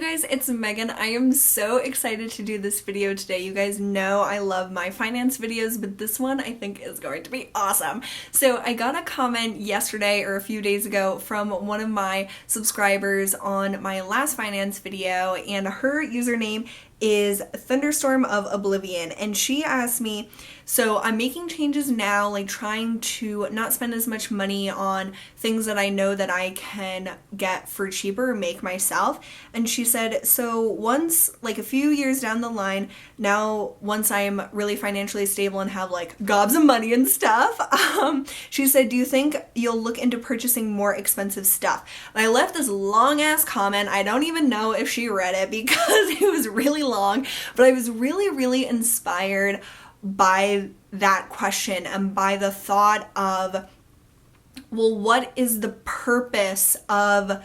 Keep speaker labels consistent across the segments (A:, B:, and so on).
A: guys, it's Megan. I am so excited to do this video today. You guys know I love my finance videos, but this one I think is going to be awesome. So I got a comment yesterday or a few days ago from one of my subscribers on my last finance video, and her username is Thunderstorm of Oblivion, and she asked me, so I'm making changes now, like trying to not spend as much money on things that I know that I can get for cheaper or make myself. And she said, so once, like a few years down the line, now once I'm really financially stable and have like gobs of money and stuff, she said, do you think you'll look into purchasing more expensive stuff? And I left this long ass comment. I don't even know if she read it because it was really long, but I was really inspired by that question and by the thought of, well, what is the purpose of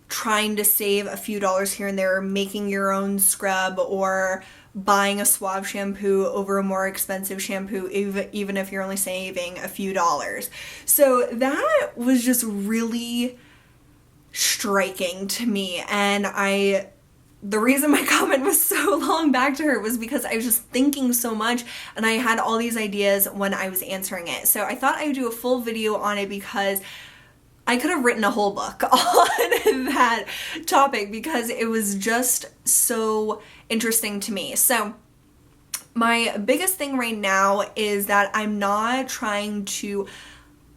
A: trying to save a few dollars here and there, or making your own scrub, or buying a Suave shampoo over a more expensive shampoo, even if you're only saving a few dollars. So that was just really striking to me, and the reason my comment was so long back to her was because I was just thinking so much and I had all these ideas when I was answering it. So I thought I would do a full video on it because I could have written a whole book on that topic because it was just so interesting to me. So my biggest thing right now is that I'm not trying to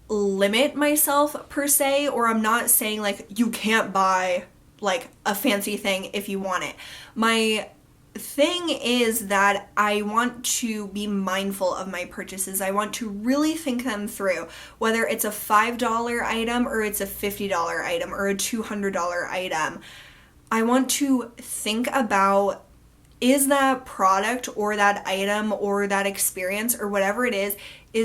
A: limit myself per se, or I'm not saying like you can't buy like a fancy thing if you want it. My thing is that I want to be mindful of my purchases. I want to really think them through, whether it's a $5 item or it's a $50 item or a $200 item. I want to think about, is that product or that item or that experience or whatever it is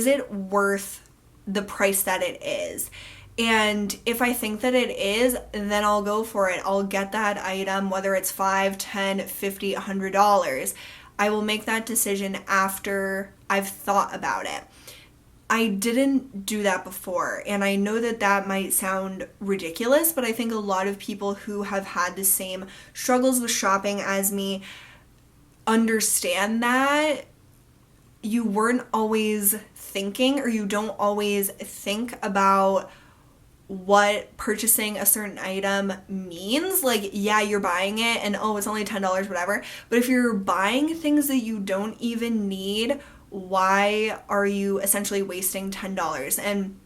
A: it worth the price that it is? And if I think that it is, then I'll go for it. I'll get that item, whether it's $5, $10, $50, $100. I will make that decision after I've thought about it. I didn't do that before, and I know that that might sound ridiculous, but I think a lot of people who have had the same struggles with shopping as me understand that you weren't always thinking, or you don't always think about what purchasing a certain item means. Like, yeah, you're buying it and oh, it's only $10, whatever. But if you're buying things that you don't even need, why are you essentially wasting $10? And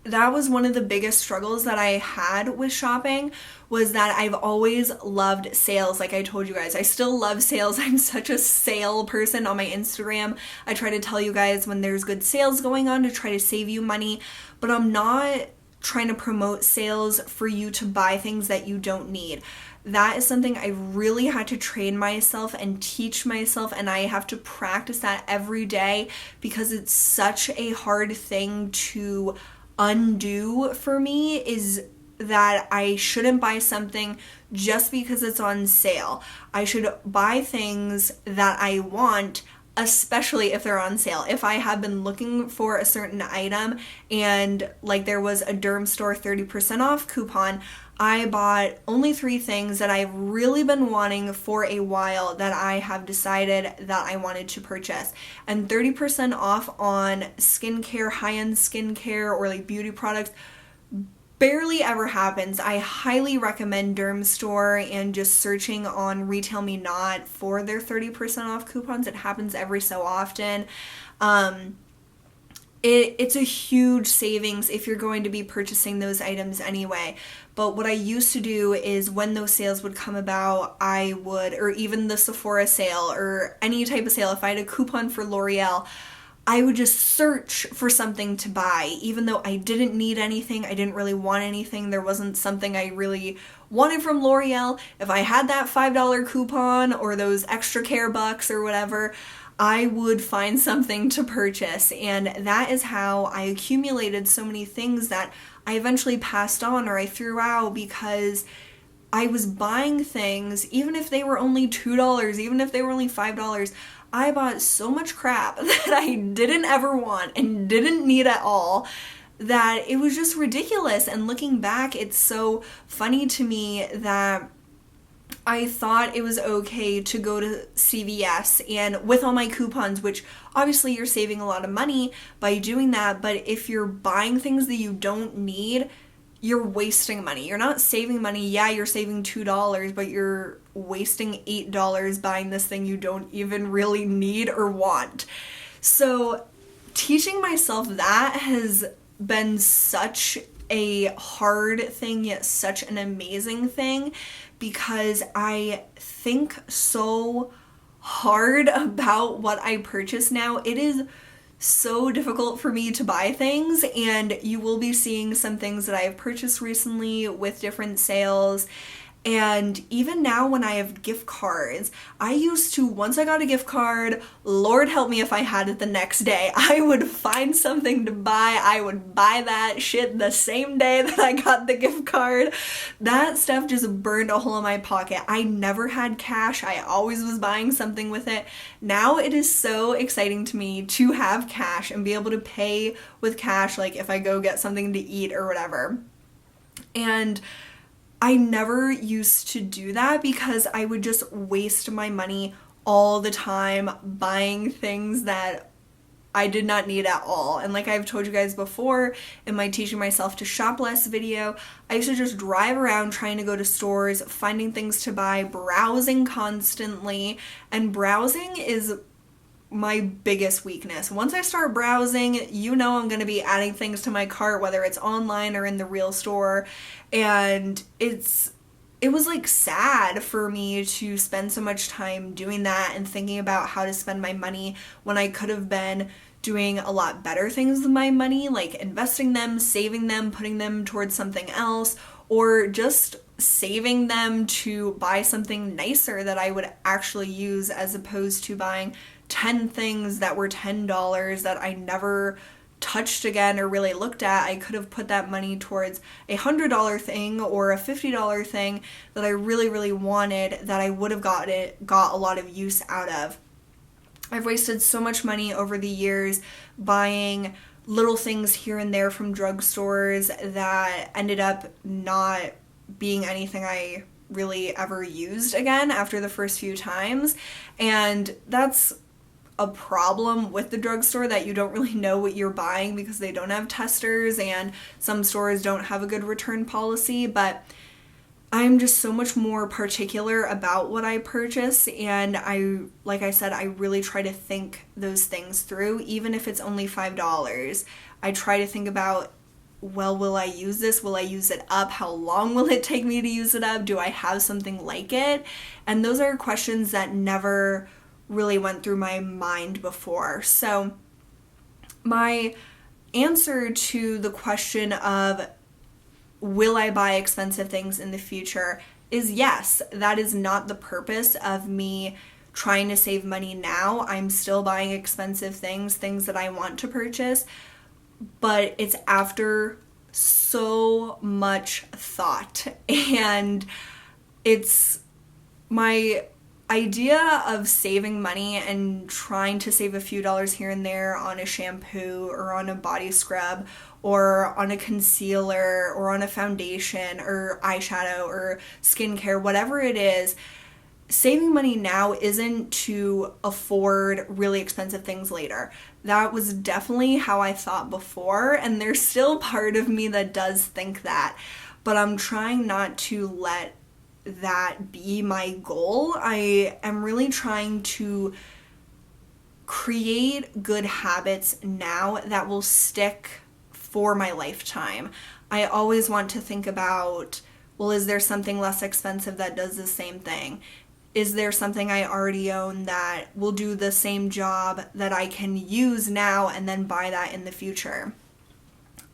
A: that was one of the biggest struggles that I had with shopping, was that I've always loved sales. Like I told you guys, I still love sales. I'm such a sale person on my Instagram. I try to tell you guys when there's good sales going on to try to save you money, but I'm not trying to promote sales for you to buy things that you don't need. That is something I really had to train myself and teach myself, and I have to practice that every day because it's such a hard thing to undo for me, is that I shouldn't buy something just because it's on sale. I should buy things that I want, especially if they're on sale. If I have been looking for a certain item and like there was a Derm Store 30% off coupon, I bought only 3 things that I've really been wanting for a while that I have decided that I wanted to purchase. And 30% off on skincare, high-end skincare, or like beauty products barely ever happens. I highly recommend Derm Store and just searching on Retail Me Not for their 30% off coupons. It happens every so often. It's a huge savings if you're going to be purchasing those items anyway. But what I used to do is when those sales would come about, I would, or even the Sephora sale or any type of sale, if I had a coupon for L'Oreal, I would just search for something to buy, even though I didn't need anything, I didn't really want anything, there wasn't something I really wanted from L'Oreal. If I had that $5 coupon or those extra care bucks or whatever, I would find something to purchase, and that is how I accumulated so many things that I eventually passed on or I threw out because I was buying things, even if they were only $2, even if they were only $5, I bought so much crap that I didn't ever want and didn't need at all that it was just ridiculous. And looking back, it's so funny to me that I thought it was okay to go to CVS and with all my coupons, which obviously you're saving a lot of money by doing that, but if you're buying things that you don't need, you're wasting money. You're not saving money. Yeah, you're saving $2, but you're wasting $8 buying this thing you don't even really need or want. So teaching myself that has been such a hard thing, yet such an amazing thing, because I think so hard about what I purchase now. It is so difficult for me to buy things, and you will be seeing some things that I have purchased recently with different sales. And even now when I have gift cards, I used to, once I got a gift card, Lord help me if I had it the next day, I would find something to buy. I would buy that shit the same day that I got the gift card. That stuff just burned a hole in my pocket. I never had cash. I always was buying something with it. Now it is so exciting to me to have cash and be able to pay with cash, like if I go get something to eat or whatever. And I never used to do that because I would just waste my money all the time buying things that I did not need at all. And like I've told you guys before in my teaching myself to shop less video, I used to just drive around trying to go to stores, finding things to buy, browsing constantly. And browsing is my biggest weakness. Once I start browsing, you know I'm going to be adding things to my cart, whether it's online or in the real store. And it was like sad for me to spend so much time doing that and thinking about how to spend my money when I could have been doing a lot better things with my money, like investing them, saving them, putting them towards something else, or just saving them to buy something nicer that I would actually use, as opposed to buying 10 things that were $10 that I never touched again or really looked at. I could have put that money towards a $100 thing or a $50 thing that I really, really wanted, that I would have got a lot of use out of. I've wasted so much money over the years buying little things here and there from drugstores that ended up not being anything I really ever used again after the first few times. And that's a problem with the drugstore, that you don't really know what you're buying because they don't have testers and some stores don't have a good return policy. But I'm just so much more particular about what I purchase, and like I said, I really try to think those things through, even if it's only $5. I try to think about, well, will I use this? Will I use it up? How long will it take me to use it up? Do I have something like it? And those are questions that never really went through my mind before. So my answer to the question of will I buy expensive things in the future is yes. That is not the purpose of me trying to save money now. I'm still buying expensive things that I want to purchase, but it's after so much thought. And it's my idea of saving money and trying to save a few dollars here and there on a shampoo or on a body scrub or on a concealer or on a foundation or eyeshadow or skincare, whatever it is. Saving money now isn't to afford really expensive things later. That was definitely how I thought before, and there's still part of me that does think that, but I'm trying not to let that be my goal. I am really trying to create good habits now that will stick for my lifetime. I always want to think about, well, is there something less expensive that does the same thing? Is there something I already own that will do the same job that I can use now and then buy that in the future?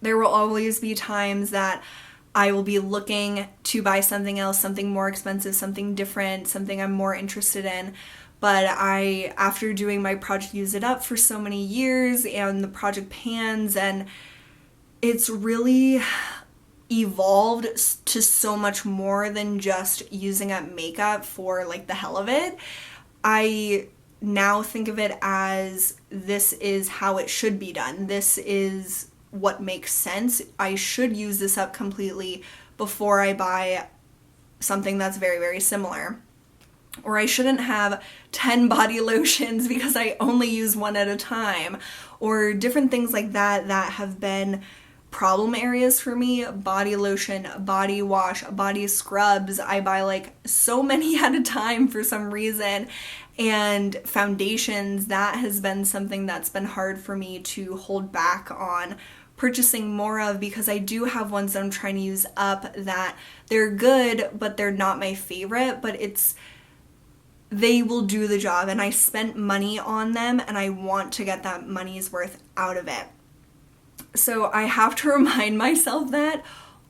A: There will always be times that I will be looking to buy something else, something more expensive, something different, something I'm more interested in. But after doing my project Use It Up for so many years and the project pans, and it's really evolved to so much more than just using up makeup for like the hell of it. I now think of it as, this is how it should be done. This is what makes sense. I should use this up completely before I buy something that's very, very similar. Or I shouldn't have 10 body lotions because I only use one at a time. Or different things like that that have been problem areas for me. Body lotion, body wash, body scrubs. I buy like so many at a time for some reason. And foundations, that has been something that's been hard for me to hold back on purchasing more of, because I do have ones that I'm trying to use up that they're good, but they're not my favorite, but they will do the job, and I spent money on them and I want to get that money's worth out of it. So I have to remind myself that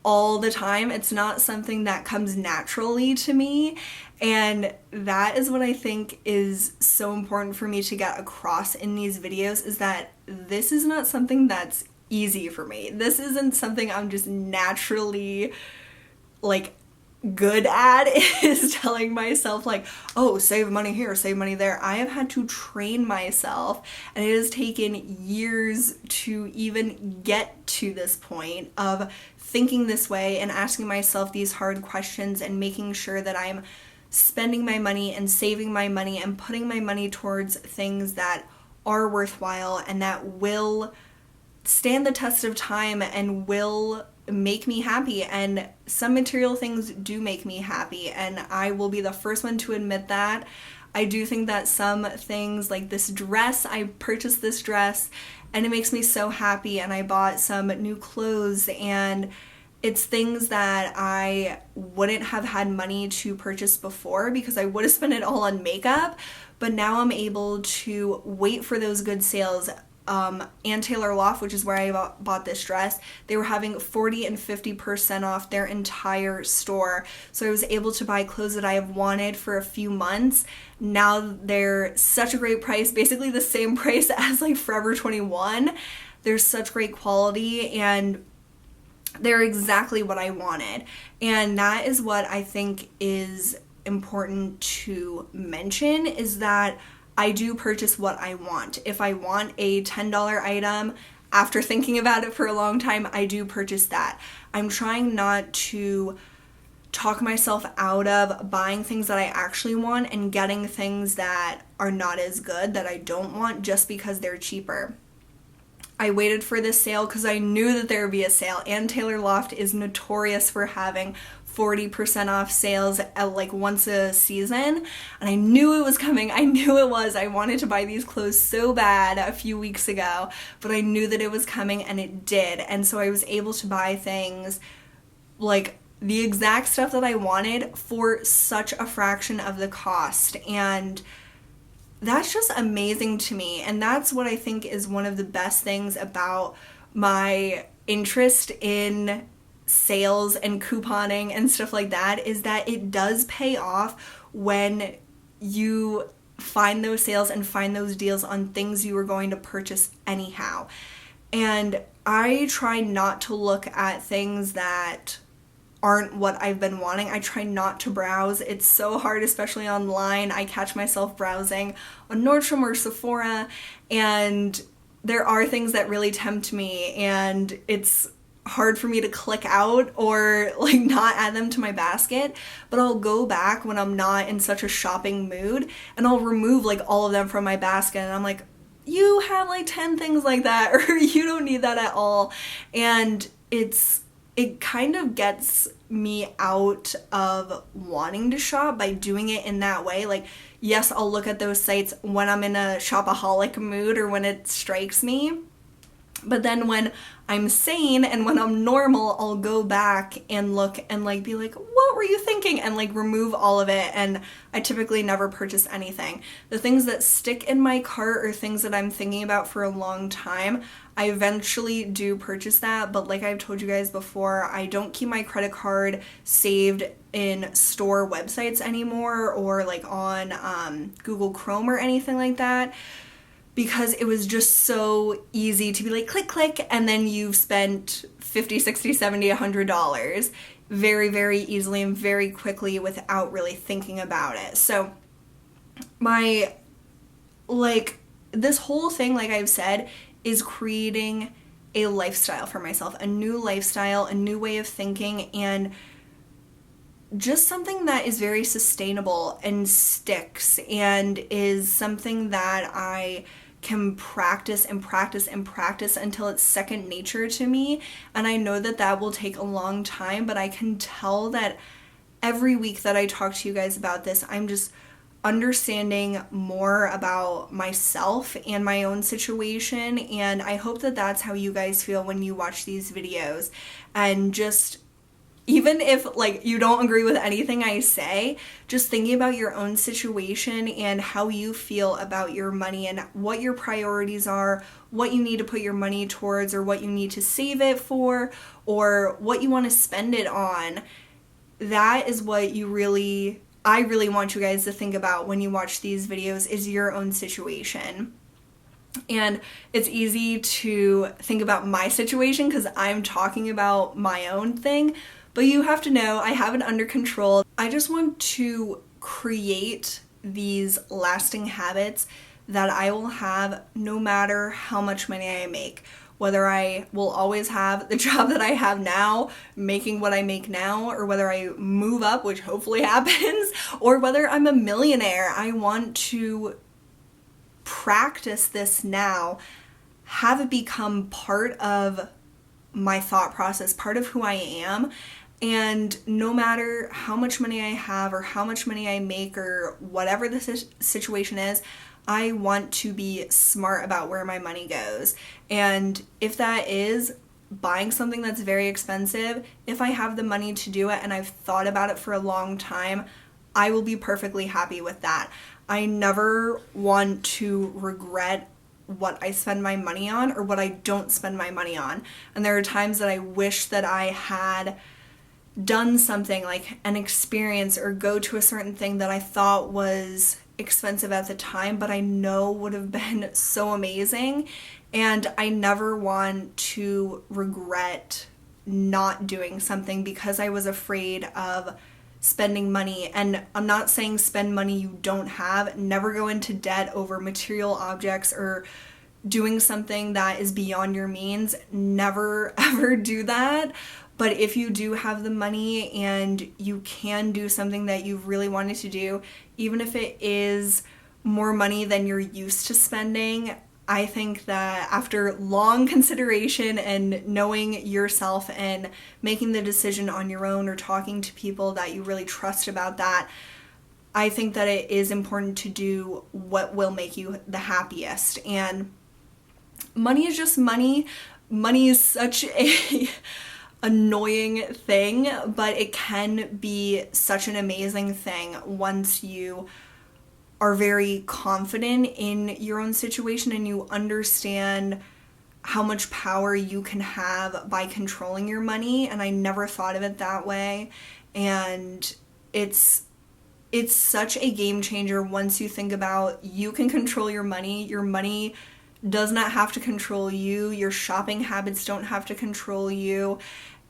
A: all the time. It's not something that comes naturally to me, and that is what I think is so important for me to get across in these videos, is that this is not something that's easy for me. This isn't something I'm just naturally like good at, is telling myself like, oh, save money here, save money there. I have had to train myself, and it has taken years to even get to this point of thinking this way and asking myself these hard questions and making sure that I'm spending my money and saving my money and putting my money towards things that are worthwhile and that will stand the test of time and will make me happy. And some material things do make me happy, and I will be the first one to admit that. I do think that some things, like this dress, I purchased this dress and it makes me so happy, and I bought some new clothes, and it's things that I wouldn't have had money to purchase before because I would have spent it all on makeup, but now I'm able to wait for those good sales. And Taylor Loft, which is where I bought this dress, they were having 40 and 50% off their entire store. So I was able to buy clothes that I have wanted for a few months. Now they're such a great price, basically the same price as like Forever 21. They're such great quality, and they're exactly what I wanted. And that is what I think is important to mention, is that I do purchase what I want. If I want a $10 item, after thinking about it for a long time, I do purchase that. I'm trying not to talk myself out of buying things that I actually want and getting things that are not as good, that I don't want, just because they're cheaper. I waited for this sale because I knew that there would be a sale, and Taylor Loft is notorious for having 40% off sales at like once a season, and I knew it was coming. I knew it was. I wanted to buy these clothes so bad a few weeks ago, but I knew that it was coming, and it did. And so I was able to buy things like the exact stuff that I wanted for such a fraction of the cost, and that's just amazing to me. And that's what I think is one of the best things about my interest in sales and couponing and stuff like that, is that it does pay off when you find those sales and find those deals on things you were going to purchase anyhow. And I try not to look at things that aren't what I've been wanting. I try not to browse. It's so hard, especially online. I catch myself browsing on Nordstrom or Sephora, and there are things that really tempt me, and it's hard for me to click out or like not add them to my basket, but I'll go back when I'm not in such a shopping mood, and I'll remove like all of them from my basket, and I'm like, you have like 10 things like that, or you don't need that at all. And it kind of gets me out of wanting to shop by doing it in that way. Like, yes, I'll look at those sites when I'm in a shopaholic mood or when it strikes me, but then when I'm sane and when I'm normal, I'll go back and look and like be like, what were you thinking? And like remove all of it. And I typically never purchase anything. The things that stick in my cart are things that I'm thinking about for a long time. I eventually do purchase that, but like I've told you guys before, I don't keep my credit card saved in store websites anymore, or like on Google Chrome or anything like that, because it was just so easy to be like, click, click, and then you've spent $50, $60, $70, $100 very, very easily and very quickly without really thinking about it. So this whole thing, like I've said, is creating a lifestyle for myself, a new lifestyle, a new way of thinking, and just something that is very sustainable and sticks and is something that I can practice and practice and practice until it's second nature to me. And I know that that will take a long time, but I can tell that every week that I talk to you guys about this, I'm just understanding more about myself and my own situation. And I hope that that's how you guys feel when you watch these videos. And just, even if like you don't agree with anything I say, just thinking about your own situation and how you feel about your money and what your priorities are, what you need to put your money towards, or what you need to save it for, or what you want to spend it on. That is what I really want you guys to think about when you watch these videos, is your own situation. And it's easy to think about my situation because I'm talking about my own thing, but you have to know I have it under control. I just want to create these lasting habits that I will have no matter how much money I make. Whether I will always have the job that I have now, making what I make now, or whether I move up, which hopefully happens, or whether I'm a millionaire, I want to practice this now, have it become part of my thought process, part of who I am. And no matter how much money I have or how much money I make or whatever the situation is, I want to be smart about where my money goes. And if that is buying something that's very expensive, if I have the money to do it and I've thought about it for a long time, I will be perfectly happy with that. I never want to regret what I spend my money on or what I don't spend my money on. And there are times that I wish that I had done something like an experience or go to a certain thing that I thought was expensive at the time, but I know would have been so amazing. And I never want to regret not doing something because I was afraid of spending money. And I'm not saying spend money you don't have. Never go into debt over material objects or doing something that is beyond your means. Never ever do that. But if you do have the money and you can do something that you've really wanted to do, even if it is more money than you're used to spending, I think that after long consideration and knowing yourself and making the decision on your own or talking to people that you really trust about that, I think that it is important to do what will make you the happiest. And money is just money. Money is such a annoying thing, but it can be such an amazing thing once you are very confident in your own situation and you understand how much power you can have by controlling your money. And I never thought of it that way. And it's such a game changer once you think about you can control your money. Your money does not have to control you. Your shopping habits don't have to control you.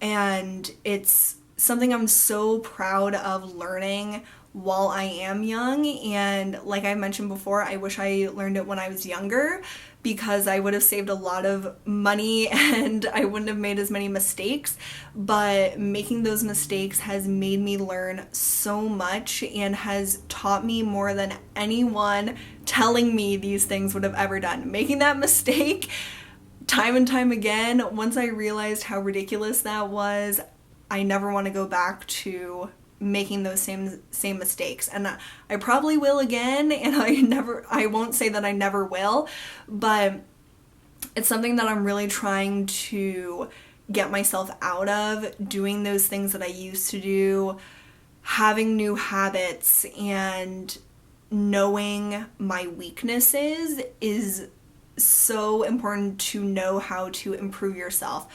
A: And it's something I'm so proud of learning while I am young. And like I mentioned before, I wish I learned it when I was younger because I would have saved a lot of money and I wouldn't have made as many mistakes. But making those mistakes has made me learn so much and has taught me more than anyone telling me these things would have ever done. Making that mistake time and time again, once I realized how ridiculous that was, I never want to go back to making those same mistakes. And I probably will again, and I won't say that I never will, but it's something that I'm really trying to get myself out of, doing those things that I used to do, having new habits, and knowing my weaknesses is so important to know how to improve yourself.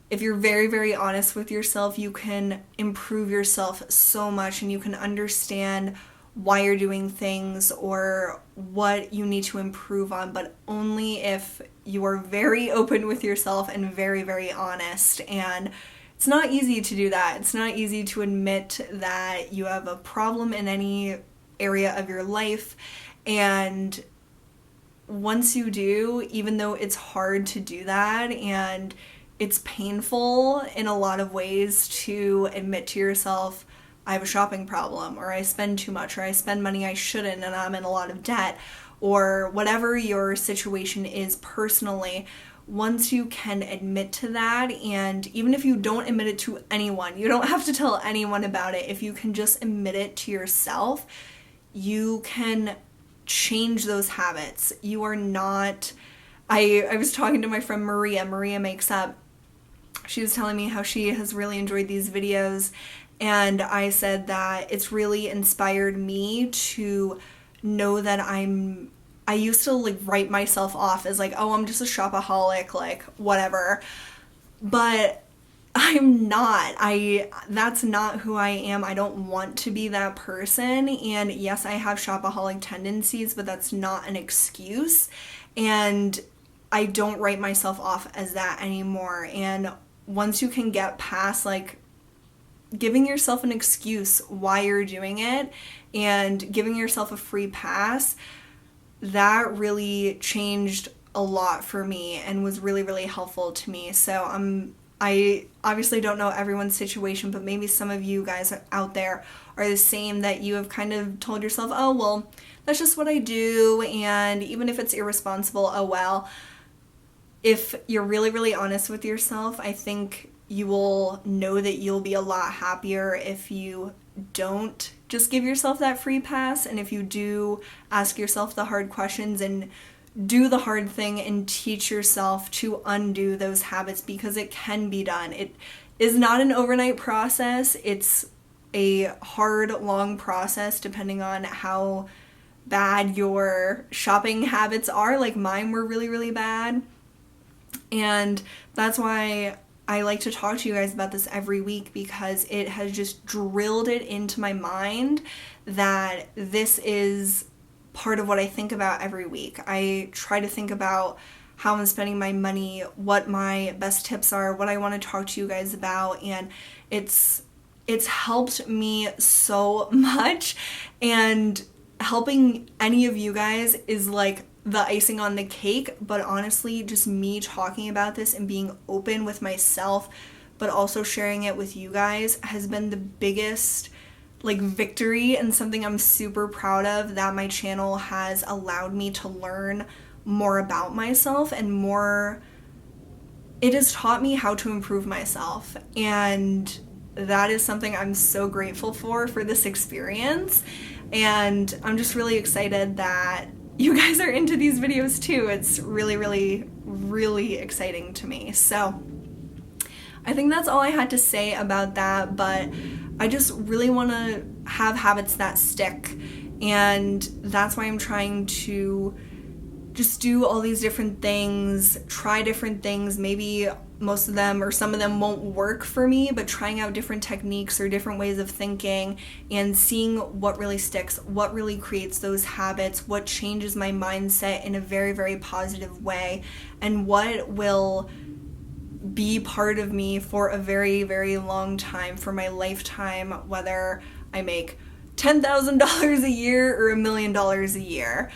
A: If you're very, very honest with yourself, you can improve yourself so much and you can understand why you're doing things or what you need to improve on, but only if you are very open with yourself and very, very honest. And it's not easy to do that. It's not easy to admit that you have a problem in any area of your life. And once you do, even though it's hard to do that and it's painful in a lot of ways to admit to yourself, I have a shopping problem, or I spend too much, or I spend money I shouldn't and I'm in a lot of debt, or whatever your situation is personally, once you can admit to that, and even if you don't admit it to anyone, you don't have to tell anyone about it, if you can just admit it to yourself, you can change those habits. You are not... I was talking to my friend Maria Makes Up. She was telling me how she has really enjoyed these videos, and I said that it's really inspired me to know that I used to like write myself off as like, oh, I'm just a shopaholic, like whatever. But I'm not. That's not who I am. I don't want to be that person. And yes, I have shopaholic tendencies, but that's not an excuse. And I don't write myself off as that anymore. And once you can get past like giving yourself an excuse why you're doing it and giving yourself a free pass, that really changed a lot for me and was really, really helpful to me. So I obviously don't know everyone's situation, but maybe some of you guys out there are the same, that you have kind of told yourself, oh, well, that's just what I do, and even if it's irresponsible, oh well. If you're really, really honest with yourself, I think you will know that you'll be a lot happier if you don't just give yourself that free pass, and if you do ask yourself the hard questions and do the hard thing and teach yourself to undo those habits, because it can be done. It is not an overnight process. It's a hard, long process depending on how bad your shopping habits are. Like mine were really, really bad. And that's why I like to talk to you guys about this every week, because it has just drilled it into my mind that this is part of what I think about every week. I try to think about how I'm spending my money, what my best tips are, what I want to talk to you guys about, and it's helped me so much, and helping any of you guys is like the icing on the cake. But honestly, just me talking about this and being open with myself, but also sharing it with you guys, has been the biggest like victory, and something I'm super proud of, that my channel has allowed me to learn more about myself, and more, it has taught me how to improve myself, and that is something I'm so grateful for this experience. And I'm just really excited that you guys are into these videos too. It's really, really, really exciting to me. So I think that's all I had to say about that, but I just really want to have habits that stick, and that's why I'm trying to just do all these different things, try different things. Maybe most of them or some of them won't work for me, but trying out different techniques or different ways of thinking and seeing what really sticks, what really creates those habits, what changes my mindset in a very, very positive way, and what will be part of me for a very, very long time, for my lifetime, whether I make $10,000 a year or $1 million a year.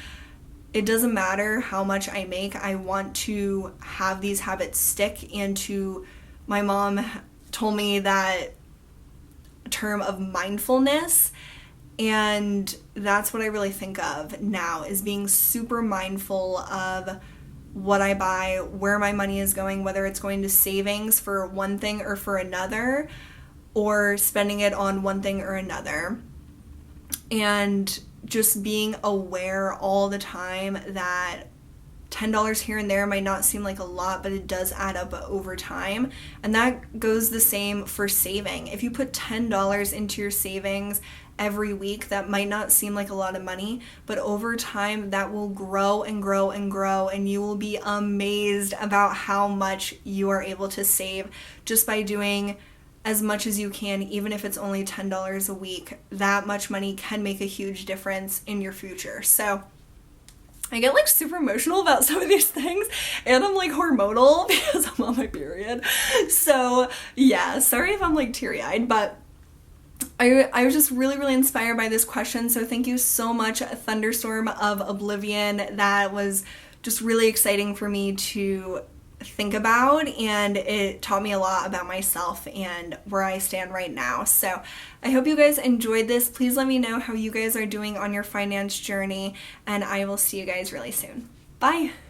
A: It doesn't matter how much I make. I want to have these habits stick. And my mom told me that term of mindfulness, and that's what I really think of now, is being super mindful of what I buy, where my money is going, whether it's going to savings for one thing or for another, or spending it on one thing or another. And just being aware all the time that $10 here and there might not seem like a lot, but it does add up over time. And that goes the same for saving. If you put $10 into your savings every week, that might not seem like a lot of money, but over time that will grow and grow and grow, and you will be amazed about how much you are able to save just by doing as much as you can. Even if it's only $10 a week, that much money can make a huge difference in your future. So I get like super emotional about some of these things, and I'm like hormonal because I'm on my period. So yeah, sorry if I'm like teary-eyed, but I was just really, really inspired by this question. So thank you so much, Thunderstorm of Oblivion. That was just really exciting for me to think about, and it taught me a lot about myself and where I stand right now. So I hope you guys enjoyed this. Please let me know how you guys are doing on your finance journey, and I will see you guys really soon. Bye!